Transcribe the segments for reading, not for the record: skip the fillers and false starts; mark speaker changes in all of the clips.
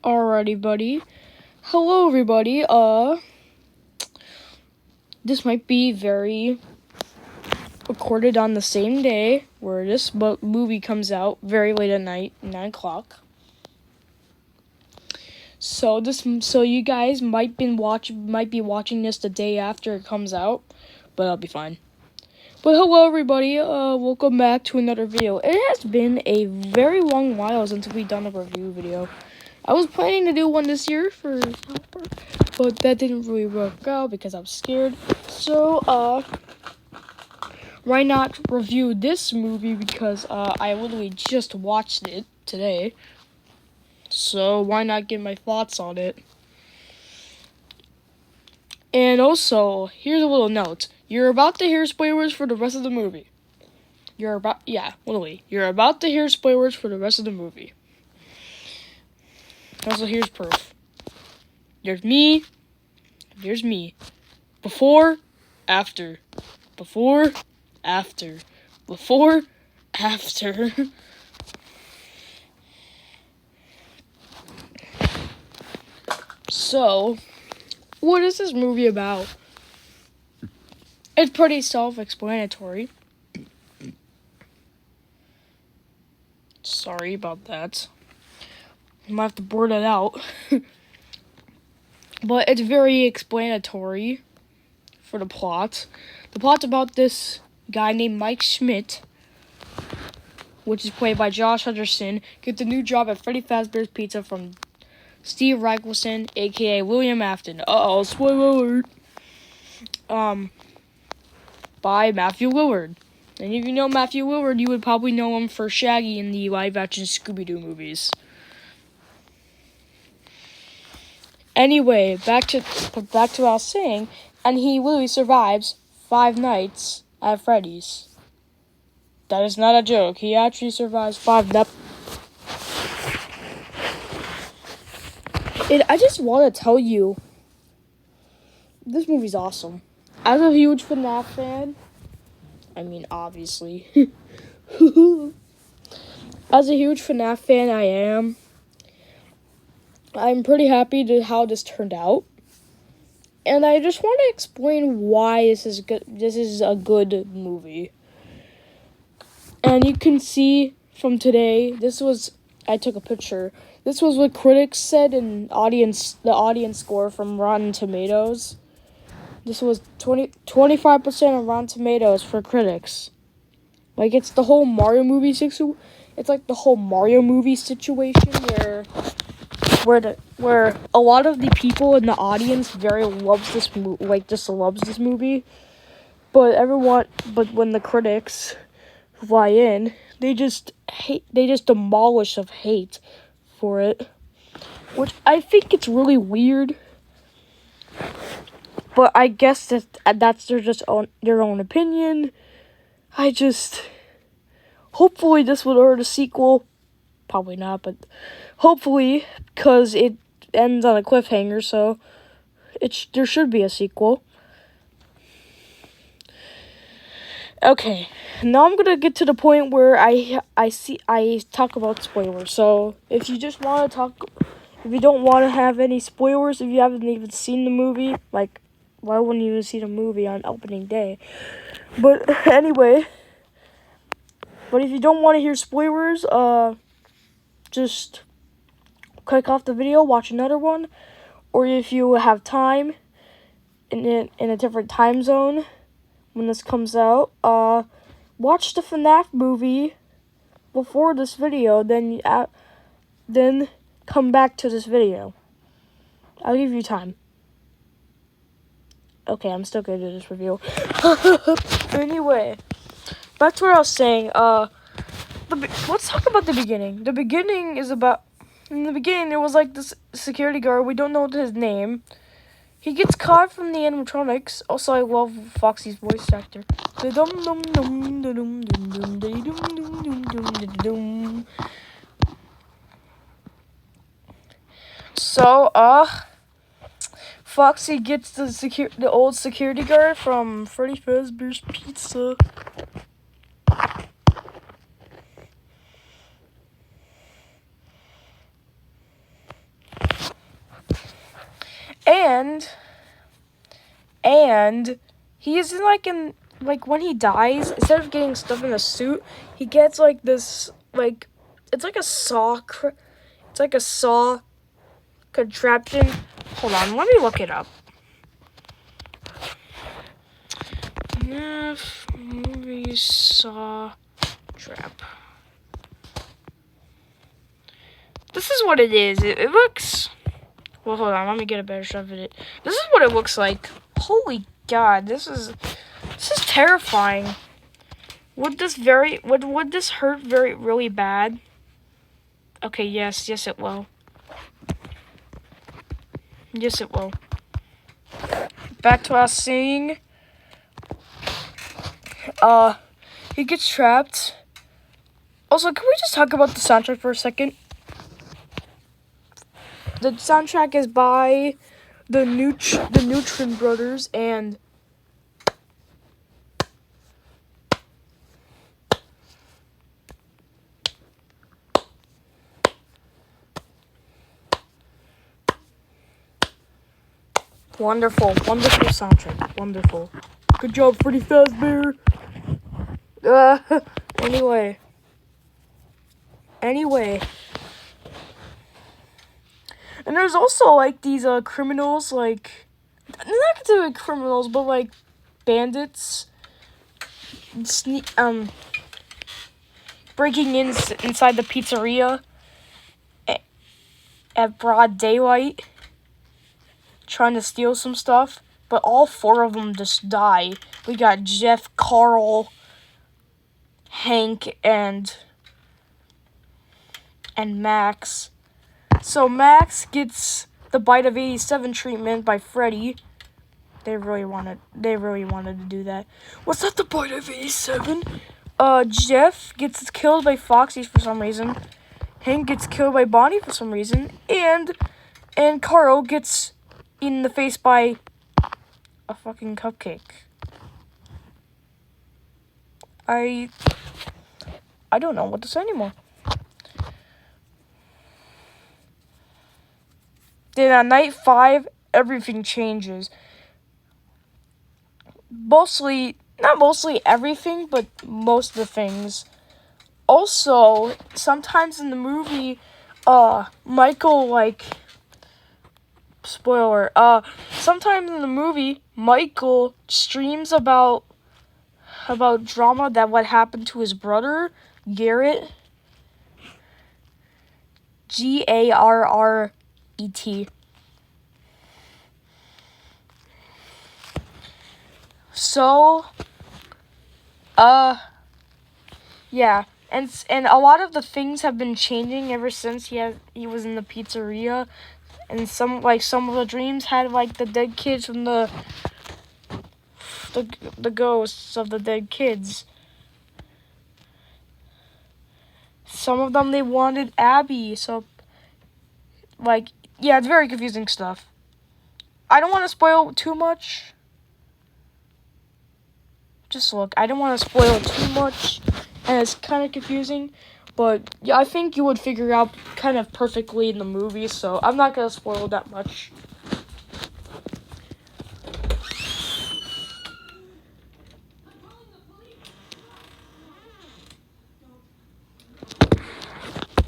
Speaker 1: Alrighty, buddy. Hello, everybody. This might be very recorded on the same day where this movie comes out very late at night, 9 o'clock. So you guys might be watching this the day after it comes out, but I'll be fine. But hello, everybody. Welcome back to another video. It has been a very long while since we've done a review video. I was planning to do one this year for South Park, but that didn't really work out because I was scared. So, why not review this movie because I literally just watched it today. So why not get my thoughts on it? And also, here's a little note. You're about to hear spoilers for the rest of the movie. You're about to hear spoilers for the rest of the movie. Also, here's proof. There's me. Before, after. Before, after. Before, after. So, what is this movie about? It's pretty self-explanatory. Sorry about that. I might have to blurt it out. But it's very explanatory for the plot. The plot's about this guy named Mike Schmidt, which is played by Josh Hutcherson, gets a new job at Freddy Fazbear's Pizza from Steve Reichelson, a.k.a. William Afton. Uh-oh, spoiler alert. By Matthew Lillard. And if you know Matthew Lillard, you would probably know him for Shaggy in the live-action Scooby-Doo movies. Anyway, back to what I was saying, and he literally survives 5 nights at Freddy's. That is not a joke. He actually survives 5 nights. I just want to tell you, this movie's awesome. As a huge FNAF fan, I mean, obviously. As a huge FNAF fan I'm pretty happy to how this turned out. And I just want to explain why this is good. This is a good movie. And you can see from today, I took a picture. This was what critics said in the audience score from Rotten Tomatoes. This was 25% on Rotten Tomatoes for critics. Like, it's the whole Mario movie situation where a lot of the people in the audience loves this movie. But when the critics fly in, they just demolish of hate for it, which I think it's really weird. But I guess that's their own opinion. Hopefully this would earn a sequel. Probably not, but hopefully, because it ends on a cliffhanger, so there should be a sequel. Okay, now I'm gonna get to the point where I talk about spoilers. So if you just want to talk, if you don't want to have any spoilers, if you haven't even seen the movie, like, why wouldn't you even see the movie on opening day? But anyway, if you don't want to hear spoilers, just click off the video, watch another one, or if you have time in a different time zone when this comes out, watch the FNAF movie before this video, then come back to this video. I'll give you time. Okay, I'm still gonna do this review. Anyway, back to what I was saying. Let's talk about the beginning. In the beginning, there was like this security guard. We don't know his name. He gets caught from the animatronics. Also, I love Foxy's voice actor. So, Foxy gets the old security guard from Freddy Fazbear's Pizza. and he is in like when he dies, instead of getting stuff in a suit, he gets like this like it's like a saw contraption. Hold on, let me look it up. Movie saw trap. This is what it is. It looks. Well, hold on. Let me get a better shot of it. This is what it looks like. Holy God, this is terrifying. Would this hurt really bad? Okay, yes, it will. Yes, it will. Back to us saying. He gets trapped. Also, can we just talk about the soundtrack for a second? The soundtrack is by the Neutron Brothers and wonderful soundtrack. Wonderful. Good job, Freddy Fazbear. Anyway. And there's also like these criminals, like not considered criminals, but like bandits, breaking inside the pizzeria at broad daylight, trying to steal some stuff. But all 4 of them just die. We got Jeff, Carl, Hank, and Max. So Max gets the Bite of 87 treatment by Freddy. They really wanted to do that. Was that the Bite of 87? Jeff gets killed by Foxy for some reason. Hank gets killed by Bonnie for some reason. And Carl gets eaten in the face by a fucking cupcake. I don't know what to say anymore. Then on night 5, everything changes. Not mostly everything, but most of the things. Also, sometimes in the movie, Michael, like, spoiler, sometimes in the movie, Michael streams about drama that what happened to his brother, Garrett. Garrret. So, yeah, and a lot of the things have been changing ever since he was in the pizzeria, and some of the dreams had like the dead kids from the ghosts of the dead kids. Some of them they wanted Abby, so it's very confusing stuff. I don't want to spoil too much. Just look, I don't want to spoil too much, and it's kind of confusing, but yeah, I think you would figure out kind of perfectly in the movie, so I'm not going to spoil that much.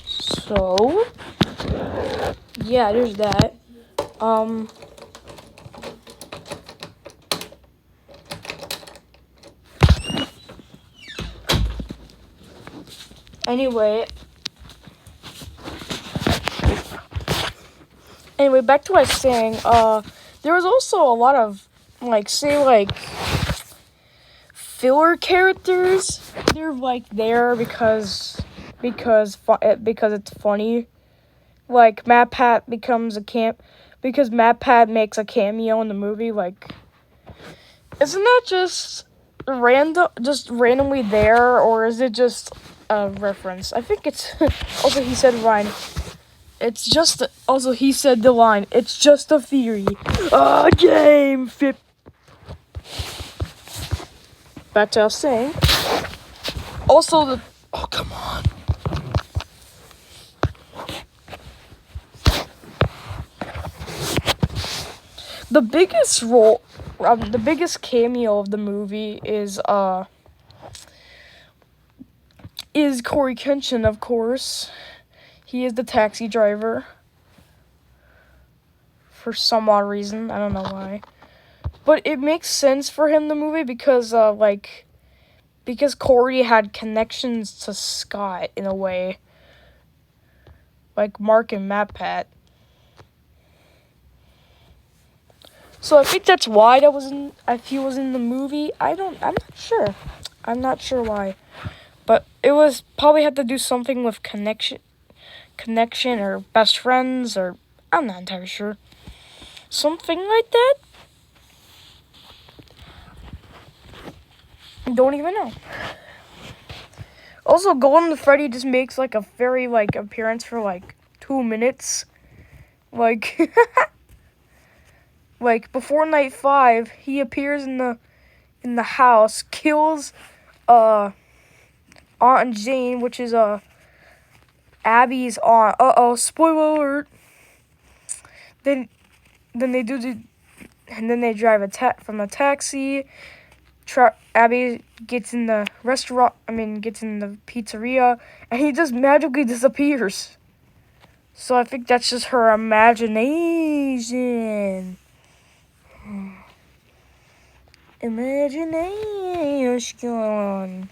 Speaker 1: So, yeah, there's that. Anyway, back to what I was saying. There was also a lot of filler characters. They're there because it's funny. Like MatPat because MatPat makes a cameo in the movie. Isn't that just randomly there, or is it just a reference? I think it's also he said Ryan. It's just also he said the line. It's just a theory. Game fit. Back to what I was saying. Also oh come on. The biggest role, the biggest cameo of the movie is Corey Kenshin, of course. He is the taxi driver. For some odd reason, I don't know why. But it makes sense for him, the movie, because Corey had connections to Scott in a way. Like Mark and MatPat. So I think that's why if he was in the movie. I'm not sure. I'm not sure why. But it was probably had to do something with connection or best friends, or I'm not entirely sure. Something like that. Don't even know. Also, Golden Freddy just makes like a very appearance for 2 minutes. Like before night 5, he appears in the house, kills Aunt Jane, which is Abby's aunt. Spoiler alert. Then they drive from a taxi. Abby gets in the restaurant. Gets in the pizzeria, and he just magically disappears. So I think that's just her imagination. Imagination.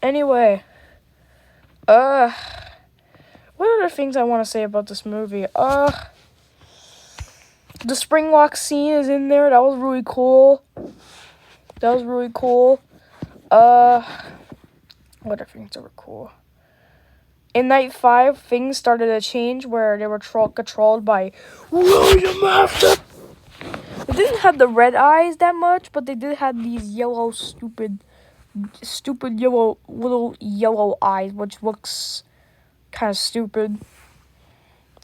Speaker 1: Anyway, what other things I want to say about this movie? The spring walk scene is in there. That was really cool. What other things were cool? In night 5, things started to change where they were controlled by William Afton. They didn't have the red eyes that much, but they did have these yellow, stupid little yellow eyes, which looks kind of stupid,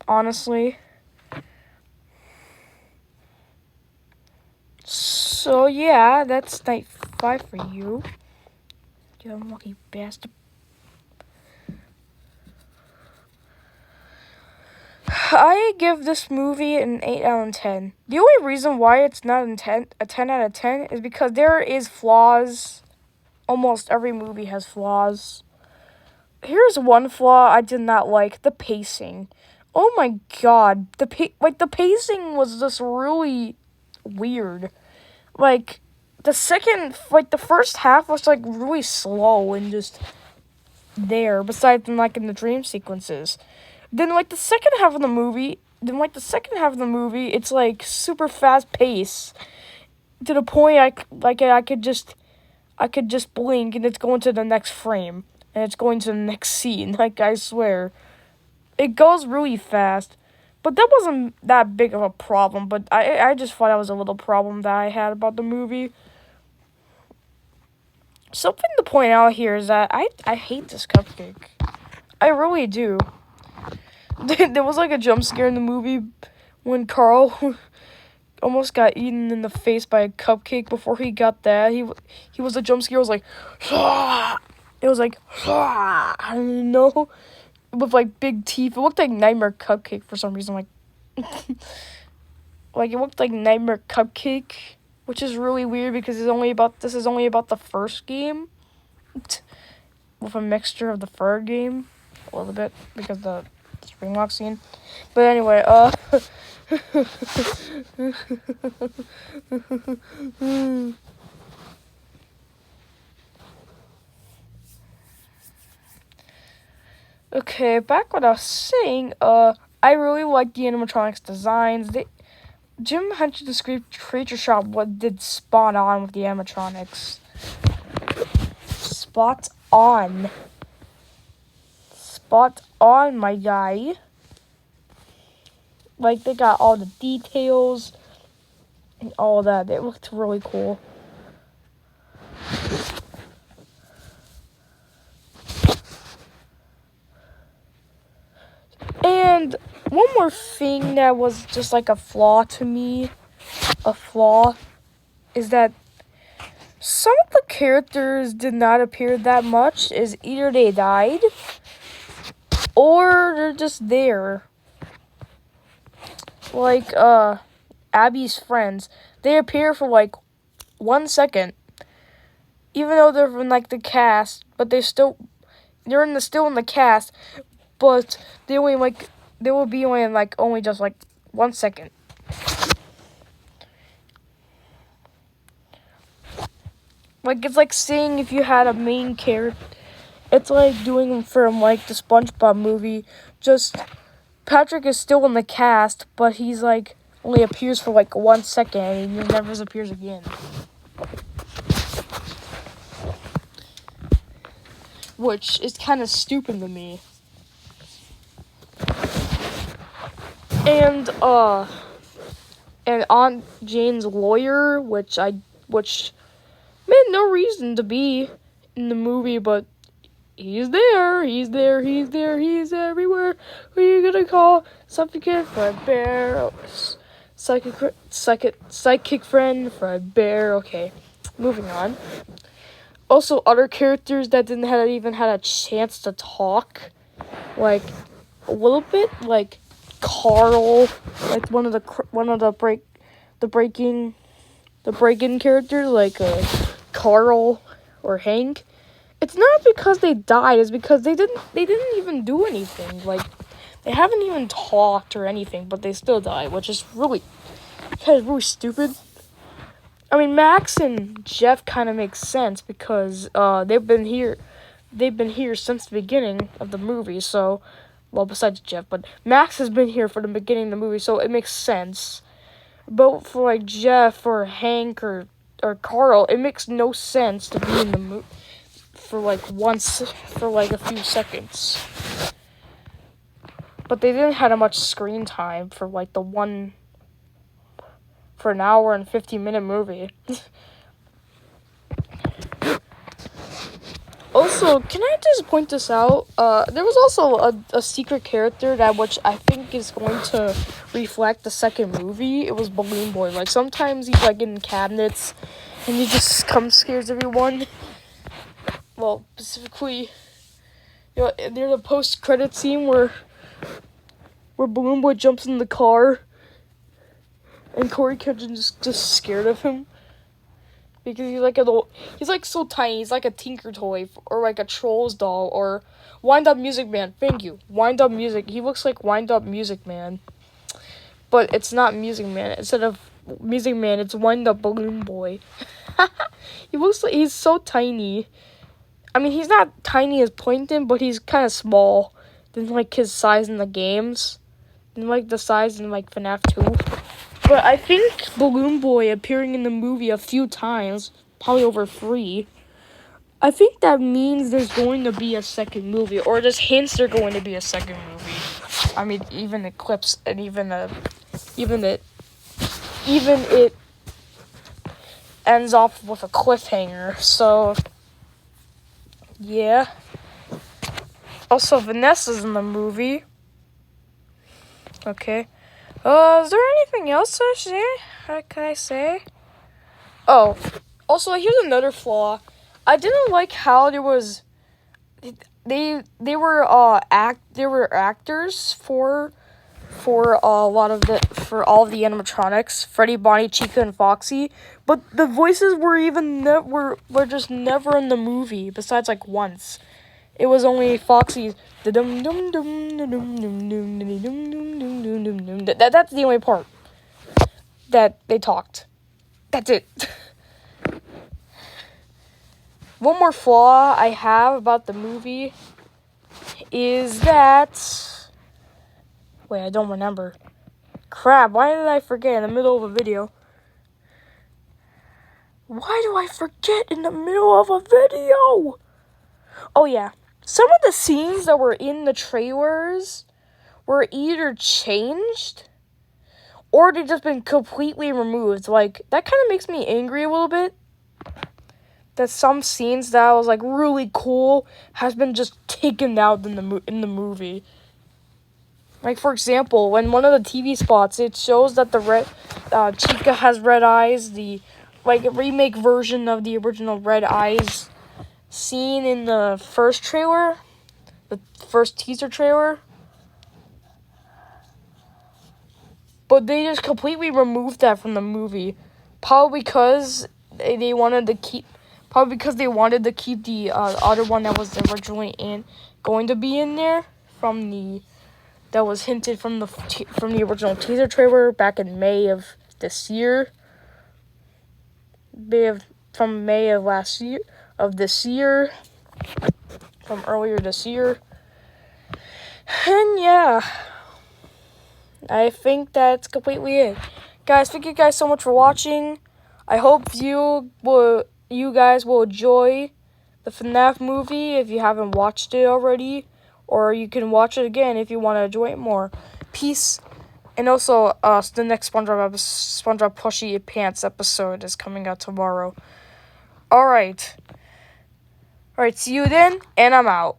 Speaker 1: honestly. So yeah, that's night 5 for you. You unlucky bastard. I give this movie an 8 out of 10. The only reason why it's not a 10 out of 10 is because there is flaws. Almost every movie has flaws. Here's one flaw I did not like: the pacing. Oh my god, the pacing was just really weird. The first half was really slow and just there. Besides in the dream sequences. Then the second half of the movie, it's super fast pace to the point I could just blink and it's going to the next frame and it's going to the next scene. I swear, it goes really fast. But that wasn't that big of a problem. But I just thought that was a little problem that I had about the movie. Something to point out here is that I hate this cupcake. I really do. There was a jump scare in the movie when Carl almost got eaten in the face by a cupcake. Before he got that, he was a jump scare. It was it was I don't know, with big teeth. It looked like Nightmare Cupcake for some reason. It looked like Nightmare Cupcake, which is really weird because this is only about the first game, with a mixture of the third game, a little bit because the spring walk scene. But anyway, okay, back what I was saying. I really like the animatronics designs. Jim Hench's Discrete Creature Shop did spot on with the animatronics. Spot on, my guy. They got all the details and all that. It looked really cool. And one more thing that was just a flaw to me. A flaw is that some of the characters did not appear that much. Is either they died or they're just there. Abby's friends, they appear for like 1 second. Even though they're in like the cast, but still in the cast, but they will be only in like only just like 1 second. Like it's like saying if you had a main character, it's like doing from like the SpongeBob movie. Just Patrick is still in the cast, but he's like only appears for like 1 second and he never appears again. Which is kind of stupid to me. And Aunt Jane's lawyer, which made no reason to be in the movie, but he's there, he's everywhere. Who are you gonna call? Psychic Fredbear, psychic friend Fredbear. Okay, moving on. Also, other characters that didn't even had a chance to talk, like a little bit, like Carl, like one of the break-in characters, like Carl or Hank. It's not because they died; it's because they didn't even do anything. Like they haven't even talked or anything, but they still died, which is really stupid. I mean, Max and Jeff kind of makes sense because they've been here since the beginning of the movie. So, well, besides Jeff, but Max has been here for the beginning of the movie, so it makes sense. But for like Jeff or Hank or Carl, it makes no sense to be in the movie for like a few seconds. But they didn't have much screen time for like for an hour and 15-minute movie. Also, can I just point this out? There was also a secret character which I think is going to reflect the second movie. It was Balloon Boy. Like sometimes he's like in cabinets and he just scares everyone. Well, specifically, near the post-credit scene where Balloon Boy jumps in the car and Corey Kardashian's just scared of him. Because he's like so tiny. He's like a Tinker Toy or like a Trolls doll or Wind Up Music Man. Thank you. Wind Up Music. He looks like Wind Up Music Man. But it's not Music Man. Instead of Music Man, it's Wind Up Balloon Boy. He looks like he's so tiny. I mean, he's not tiny as Plankton, but he's kind of small than like his size in the games. Than like the size in like FNAF 2. But I think Balloon Boy appearing in the movie a few times, probably over 3, I think that means there's going to be a second movie, or just hints there's going to be a second movie. I mean, even the clips and even it ends off with a cliffhanger. So yeah. Also, Vanessa's in the movie. Okay. Is there anything else can I say? Oh, also here's another flaw. I didn't like how they were actors for all of the animatronics, Freddy, Bonnie, Chica, and Foxy, but the voices were just never in the movie besides like once. It was only Foxy's that's the only part that they talked. That's it. One more flaw I have about the movie is that I don't remember. Crap, why did I forget in the middle of a video? Why do I forget in the middle of a video? Oh yeah. Some of the scenes that were in the trailers were either changed or they've just been completely removed. Like, that kind of makes me angry a little bit. That some scenes that was like really cool has been just taken out in the movie. Like, for example, in one of the TV spots, it shows that Chica has red eyes. The a remake version of the original Red Eyes scene in the first trailer, the first teaser trailer. But they just completely removed that from the movie. Probably because they wanted to keep. Probably because they wanted to keep the other one that was originally going to be in there that was hinted from the original teaser trailer back in May of this year. From May of this year, from earlier this year. And yeah, I think that's completely it. Guys, thank you guys so much for watching. I hope you guys will enjoy the FNAF movie if you haven't watched it already, or you can watch it again if you want to enjoy it more. Peace. And also, the next SpongeBob Plushie Pants episode is coming out tomorrow. Alright, see you then, and I'm out.